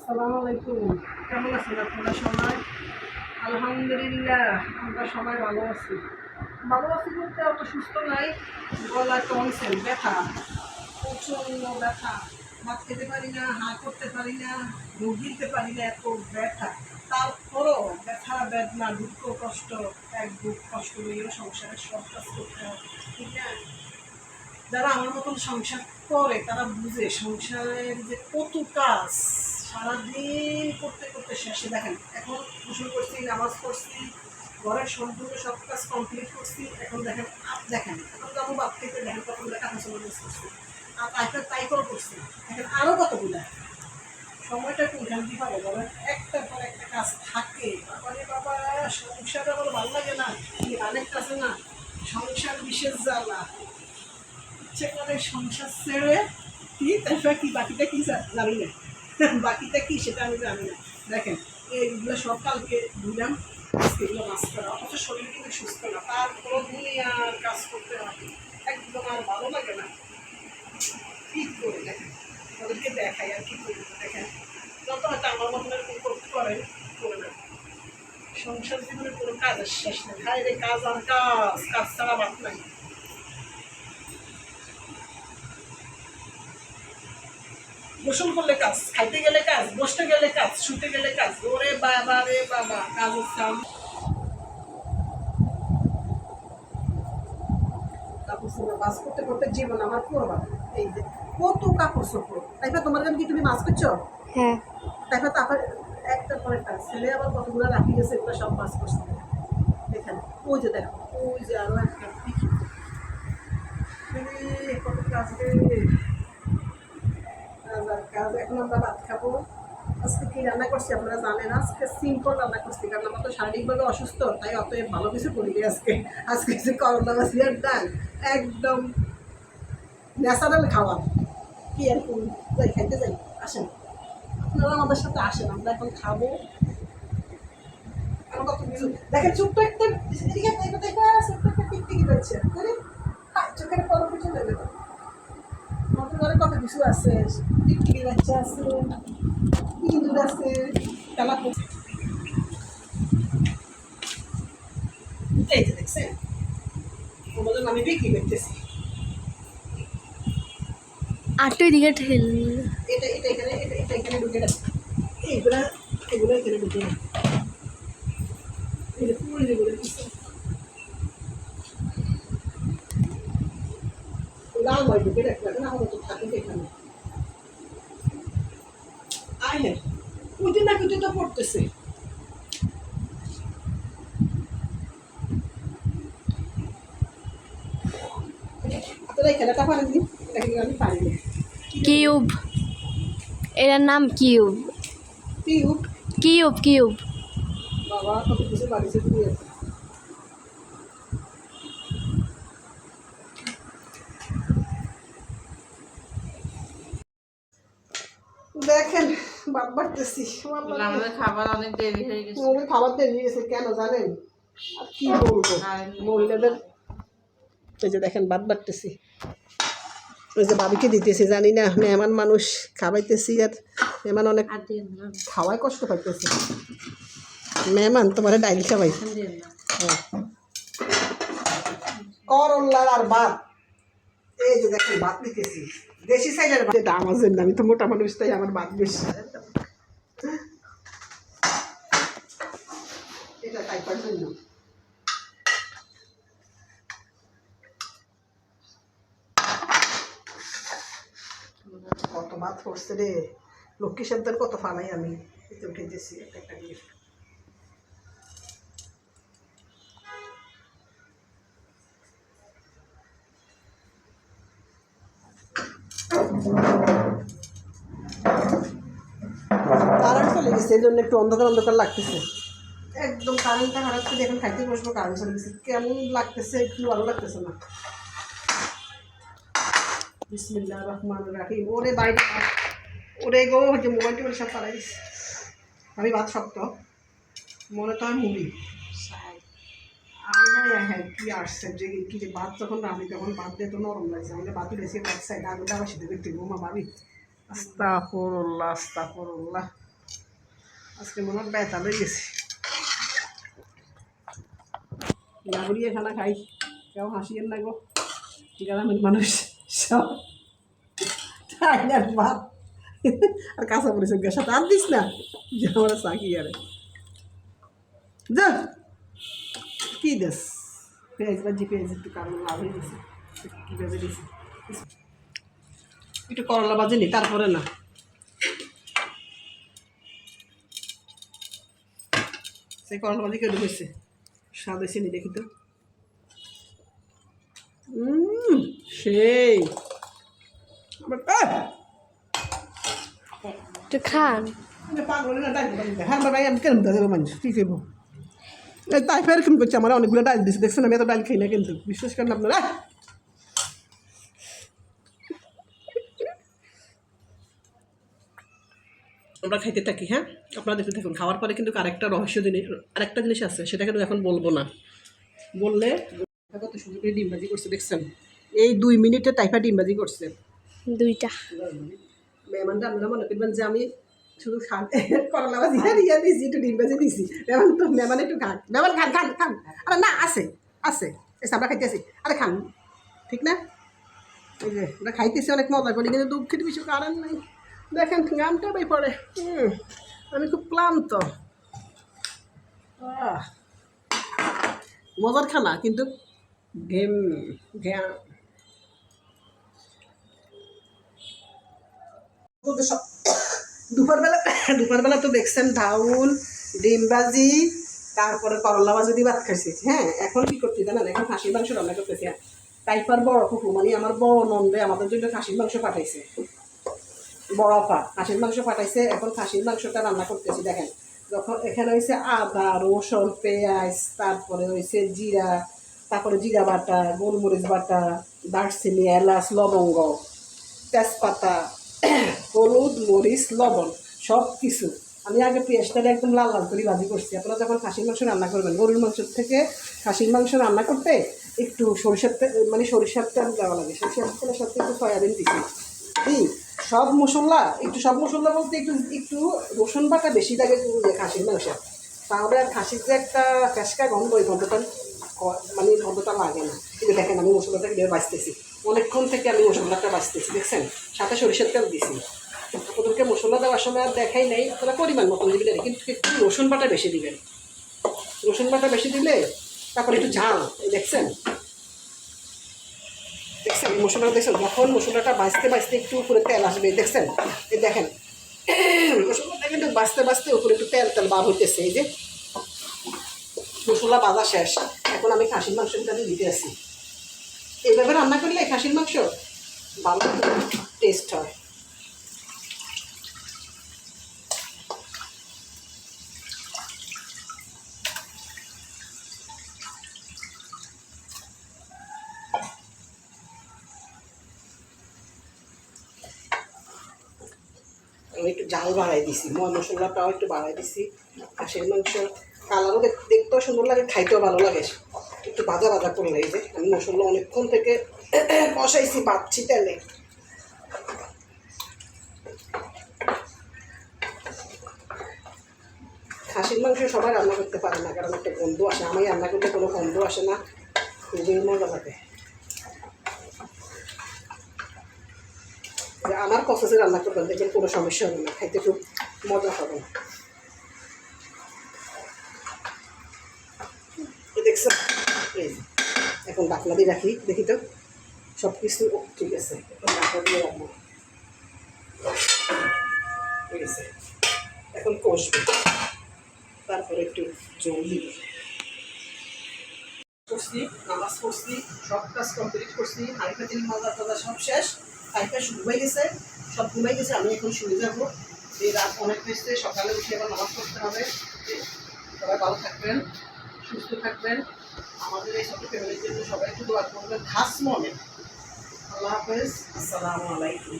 আসসালামু আলাইকুম। কেমন আছেন আপনারা সবাই? আলহামদুলিল্লাহ, আমরা সবাই ভালো আছি। ভালো আছি বলতে অত সুস্থ নাই, গলায় টনসিল ব্যথা, প্রচণ্ড ব্যথা। ভাত খেতে পারি না, হাঁ করতে পারি না, মুখ দিতে পারি না, এত ব্যথা। তারপরও ব্যথা বেদনা দুঃখ কষ্ট, এক দুঃখ কষ্ট নিয়েও সংসারের সব কাজ করতে হবে, ঠিক না? যারা আমার মতন সংসার করে তারা বুঝে সংসারের যে কত কাজ সারাদিন করতে করতে শেষে দেখেন এখন গোসল করছি, নামাজ পড়ছি, ঘরের সম্পূর্ণ সব কাজ কমপ্লিট করছি। এখন দেখেন দেখেন এখন যাবো বাপ থেকে দেখেন কতগুলো কাজ মিস করছি, আর তাই করে করছি। দেখেন আরও কতগুলো সময়টা কোনখান দিয়ে পাবো বলেন? একটার পর একটা কাজ থাকে। বাবারে বাবা, সংসার আমার ভালো লাগে না, অনেক কাছে না, সংসার বিশেষ জ্বালা। সেখানে সংসার ছেড়ে কি তারপর কি বাকিটা কি জানি না, বাকিটা কি সেটা আমি জানি না। দেখেন এইগুলো সব কালকে ধুলাম, এগুলো মাছ করা, অথচ শরীর কিন্তু সুস্থ না, তারপর দুনিয়ার কাজ করতে হবে, একদম আর ভালো লাগে না। কি করে দেখেন ওদেরকে দেখাই আর কি করবো। দেখেন যত হয়তো আমার মতন এরকম করতে পারে করে না। সংসার জীবনে কোনো কাজের শেষ নেই, হায় রে কাজ আর কাজ, কাজ ছাড়া বাদ নাই। গোসল করলে কাজ, খাইতে গেলে কাজ, বসতে গেলে কাজ, শুতে গেলে কাজ। ওরে বাবা রে বাবা, কাজের কাম। কাপড় চোপড় বাস করতে করতে জীবন আমার করবা। এই যে কত কাপড় চোপড়, তাইপা তোমার জন্য কি তুমি মাছ করছো? হ্যাঁ। তাইপা তারপর একটার পর একটা ছেলে আবার কতগুলো রাখি গেছে, এগুলো সব মাছ করছে। দেখেন ওই যে দেখো, ওই যে আরো একটা কত কাজ রে, কাজ আর কাজ। এখন আমরা ভাত খাবো। আজকে কী রান্না করছি আপনারা জানেন? আজকে সিম্পল রান্না করছি, কারণ আমরা তো শারীরিকভাবে অসুস্থ, তাই অতএব ভালো কিছু করিনি আজকে। আজকে যে করলা মাছের ডাল, একদম ন্যাচারাল খাবার। কি আর করুন, যাই খাইতে যাই, আসেন আপনারা আমাদের সাথে আসেন, আমরা এখন খাবো। আমার কত কিছু দেখেন, ছোট্ট একটা এদিকে ছোট্ট একটা টিকটিকি রয়েছে, চোখের পর কিছু নেবে না। আমাদের ঘরে কত কিছু আছে, টিকটিকি বাচ্চা আছে, ইঁদুর আছে, তেলা পড়ছে। এই যে দেখছেন, ওগুলো আমি বিক্রি করতেছি। আটটো এদিকে ঠেল। এটা এটা এখানে এটা এখানে ঢুকে রাখছি, এইগুলা এগুলো এখানে ঢুকে রাখছি। এই যে পুরো যেগুলো দিচ্ছে লাল মাই ঢুকে রাখলাম না, আমাদের তো থাকে এখানে। আয় হ্যাঁ, কুটি না কুটি তো পড়তেছে। আপনারা এই খেলাটা পারেননি, এটা কিন্তু আমি পারিনি। কিউব, এটার নাম কিউব। Tube, cube cube. বাবা কত কিছু বাড়িছে তুমি। দেখেন বাদ বাড়তেছি, আমাদের খাবার অনেক দেরি হয়ে গেছে। ওদের খাবার দেরি হয়ে গেছে, কেন জানেন? আর কি বলবো, মহিলাদের এই যে দেখেন বাদ বাড়তেছি, ওই যে বাবিকে দিতেছি, জানি না মেহমান মানুষ খাওয়াইতেছি, আর মেহমান অনেক খাওয়ায় কষ্ট পাইতেছে। মেহমান তোমার ডাইল খাওয়াই, হ্যাঁ করল্লার আর ভাত। এই যে দেখেন ভাত নিতেছি, দেশি সাইডের ভাত, এটা আমার জন্য, আমি তো মোটা মানুষ, তাই আমার ভাত বেশি। এটা টাইপার জন্য। কত ভাত পড়ছে রে, লক্ষ্মী সন্তান কত ফালাই আমি এতে উঠে দিয়েছি একটা একটা দিয়ে। কারেন্ট চলে গেছে, এই জন্য একটু অন্ধকার অন্ধকার লাগতেছে। একদম কারেন্টটা হারাত করে এখন খাইতে বসবো, কারেন্ট চলে গেছে, কেমন লাগতেছে, একটু ভালো লাগতেছে না। বিসমিল্লাহির রহমানির রহিম। ওরে বাইরে, ওরে গো, যে মোবাইল টোবাইল সব পালাই দিচ্ছে। আমি ভাত শক্ত মনে তো হয় মুড়ি। হ্যাঁ কি আসছে যে কি যে ভাত যখন রাঁধি তখন ভাত দিয়ে তো নরম লাগছে, আমাদের ভাত উঠেছে এক সাইড, আগুনটা আবার সিদ্ধ করতে ঘুমা ভাবি। আস্তাগফিরুল্লাহ আস্তাগফিরুল্লাহ। আজকে মনে হয় ব্যথা হয়ে গেছে। গাবড়িয়ে খানা খাই, কেউ হাসিয়েন না গো, গ্রামের মানুষ সব ভাত আর কাঁচা পরিচয় গ্যাসা তার দিস না যে আমার চাকি আরে যা কি দেশ পেঁয়াজ ভাজি, পেঁয়াজ একটু কারণ লাভ হয়ে গেছে, কি ভেজে দিয়েছি একটু করলা ভাজি নি, তারপরে না সেই করলা ভাজি কেটে হয়েছে, স্বাদ হয়েছে নি দেখি তো। সেই একটু খান। আমি কেন দেবো মানুষ কী করবো, তাই ফের কেমন করছে, আমার অনেকগুলো ডাল দিচ্ছে, দেখছেন আমি এত ডাল খাই না কিন্তু, বিশ্বাস করেন আপনারা। আমরা খাইতে থাকি, হ্যাঁ আপনারা দেখতে থাকুন। খাওয়ার পরে কিন্তু আরেকটা রহস্য জিনিস, আরেকটা জিনিস আছে, সেটা কিন্তু এখন বলবো না, বললে কত সুন্দর করে ডিমবাজি করছে দেখছেন, এই 2 মিনিটে টাইফা ডিমবাজি করছে 2টা। মেহমানটা আপনারা মনে করবেন যে আমি শুধু করলা ভাজি ইয়া দিয়েছি, একটু ডিমবাজি দিয়েছি, মেহমান তো মেহমান একটু খান, মেহমান খান খান খান, আরে না আছে আছে এসে আমরা খাইতেছি, আরে খান ঠিক না, এই যে আমরা খাইতেছি অনেক মজা করি, কিন্তু দুঃখের কিছু কারণ নাই। দেখেন গানটা বাই পড়ে, আমি খুব ক্লান্ত, মজার খানা কিন্তু ঘেম ঘ্যাম। দুপুরবেলা তো দেখছেন ডাউল, ডিমবাজি, তারপরে করলা ভাজি দিয়ে ভাত খাইছি। হ্যাঁ এখন কি করছি জানেন, এখন খাসির মাংস রান্না করতেছি। টাইপার বড় কুকু মানে আমার বড় নন্দে আমাদের জন্য খাসির মাংস পাঠাইছে, বড় আপা খাসির মাংস পাঠাইছে, এখন খাসির মাংসটা রান্না করতেছি। দেখেন যখন এখানে হয়েছে আদা, রসুন, পেঁয়াজ, তারপরে হয়েছে জিরা, তারপরে জিরা বাটা, গোলমরিচ বাটা, দারচিনি, এলাচ, লবঙ্গ, তেজপাতা, হলুদ, মরিচ, লবণ সব কিছু আমি আগে পেঁয়াজটা একদম লাল লাল করে ভাজি করছি। আপনারা যখন খাসির মাংস রান্না করবেন, গরুর মাংস থেকে খাসির মাংস রান্না করতে একটু সরিষার তেল, মানে সরিষার তেল দেওয়া লাগে, সরিষার তেলের সাথে একটু সয়াবিন দিচ্ছি, সব মশলা একটু, সব মশলা বলতে একটু একটু রসুন বাটা বেশি লাগে খাসির মাংস, তাহলে আর খাসির যে একটা ফ্যাসকা গন্ধ, ওই গন্ধটা মানে গন্ধটা লাগে না। কিন্তু দেখেন আমি মশলাটাকে দিয়ে বাঁচতেছি, অনেকক্ষণ থেকে আমি মশলাটা বাঁচতেছি দেখছেন, সাথে সরিষার তেল দিছি। ওদেরকে মশলা দেওয়ার সময় আর দেখাই নেই, ওরা পরিমাণ মতন দিবেন, কিন্তু একটু রসুন বাটা বেশি দিবেন, রসুন বাটা বেশি দিলে তারপরে একটু ঝাল, দেখছেন দেখছেন এই মশলাটা দেখছেন, যখন মশলাটা বাঁচতে বাঁচতে একটু উপরে তেল আসবে দেখছেন, এই দেখেন মশলাটা কিন্তু বাঁচতে বাঁচতে উপরে একটু তেল তেল বার হইতেছে, এই যে মশলা বাজা শেষ, এখন আমি খাসির মাংসটা দিতে আসি। এইভাবে রান্না করলে খাসির মাংস ভালো টেস্ট হয়। আমি একটু জাল বাড়াই দিছি, মশলাটাও একটু বাড়াই দিছি, খাসির মাংস কালারও দেখতেও সুন্দর লাগে, খাইতেও ভালো লাগে, একটু ভাজা ভাজা করলে। এই যে আমি মশলা অনেকক্ষণ থেকে কষাইছি, বাচ্ছি তেলে। খাসির মাংস সবাই রান্না করতে পারে না, কারণ একটা গন্ধ আসে, আমি রান্না করলে কোনো গন্ধ আসে না, খুবই মজা লাগে। আমার প্রসেসে রান্না করবেন, দেখবেন কোনো সমস্যা হবে না, খাইতে খুব মজা হবে। দেখছেন এখন ডাকলা দিয়ে রাখি, দেখি তো সব কিছু ঠিক আছে, এখন ডাকলা দিয়ে রাখবো, ঠিক আছে। এখন কষবে, তারপরে একটু জল দিব। করছি, নামাজ পড়ছি, সব কাজ কমপ্লিট করছি, হাঁড়ি দিন মজা টজা সব শেষ, হাঁড়িটা ঘুমাই গেছে, সব ঘুমাই গেছে, আমি এখন শুনে যাবো। এই রাত অনেক হয়েছে, সকালে উঠে আবার নামাজ পড়তে হবে। সবাই ভালো থাকবেন, সুস্থ থাকবেন, আমাদের এই ছোটো ফ্যামিলির জন্য সবাই একটু দোয়া করবেন খাস মনে। আল্লাহ হাফেজ, আসসালামু আলাইকুম।